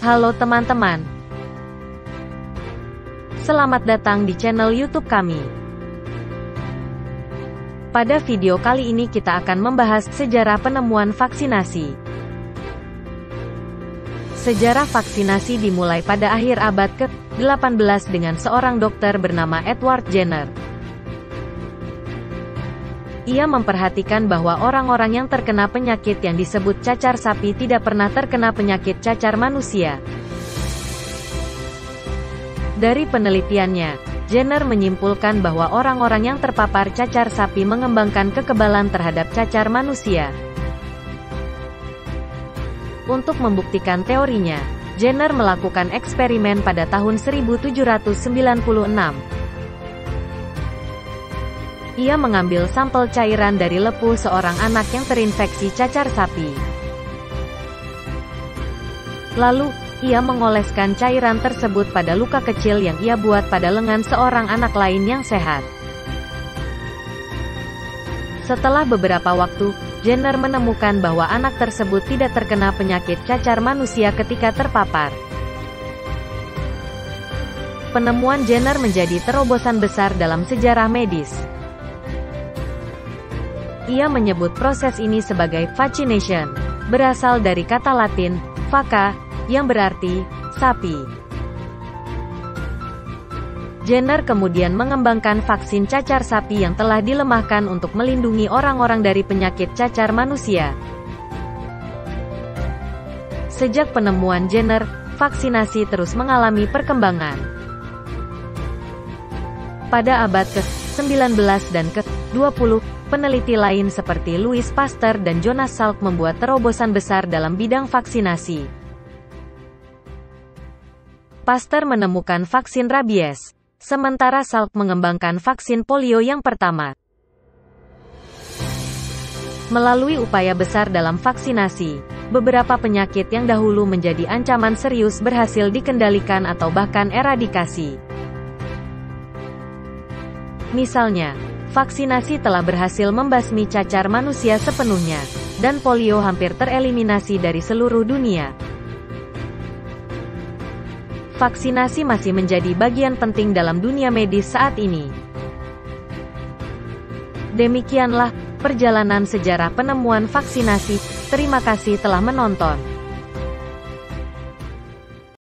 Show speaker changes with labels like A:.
A: Halo teman-teman. Selamat datang di channel YouTube kami. Pada video kali ini kita akan membahas sejarah penemuan vaksinasi. Sejarah vaksinasi dimulai pada akhir abad ke-18 dengan seorang dokter bernama Edward Jenner. Ia memperhatikan bahwa orang-orang yang terkena penyakit yang disebut cacar sapi tidak pernah terkena penyakit cacar manusia. Dari penelitiannya, Jenner menyimpulkan bahwa orang-orang yang terpapar cacar sapi mengembangkan kekebalan terhadap cacar manusia. Untuk membuktikan teorinya, Jenner melakukan eksperimen pada tahun 1796. Ia mengambil sampel cairan dari lepuh seorang anak yang terinfeksi cacar sapi. Lalu, ia mengoleskan cairan tersebut pada luka kecil yang ia buat pada lengan seorang anak lain yang sehat. Setelah beberapa waktu, Jenner menemukan bahwa anak tersebut tidak terkena penyakit cacar manusia ketika terpapar. Penemuan Jenner menjadi terobosan besar dalam sejarah medis. Ia menyebut proses ini sebagai vaccination, berasal dari kata Latin, vacca, yang berarti sapi. Jenner kemudian mengembangkan vaksin cacar sapi yang telah dilemahkan untuk melindungi orang-orang dari penyakit cacar manusia. Sejak penemuan Jenner, vaksinasi terus mengalami perkembangan. Pada abad ke-19 dan ke-20, peneliti lain seperti Louis Pasteur dan Jonas Salk membuat terobosan besar dalam bidang vaksinasi. Pasteur menemukan vaksin rabies, sementara Salk mengembangkan vaksin polio yang pertama. Melalui upaya besar dalam vaksinasi, beberapa penyakit yang dahulu menjadi ancaman serius berhasil dikendalikan atau bahkan eradikasi. Misalnya, vaksinasi telah berhasil membasmi cacar manusia sepenuhnya, dan polio hampir tereliminasi dari seluruh dunia. Vaksinasi masih menjadi bagian penting dalam dunia medis saat ini. Demikianlah perjalanan sejarah penemuan vaksinasi. Terima kasih telah menonton.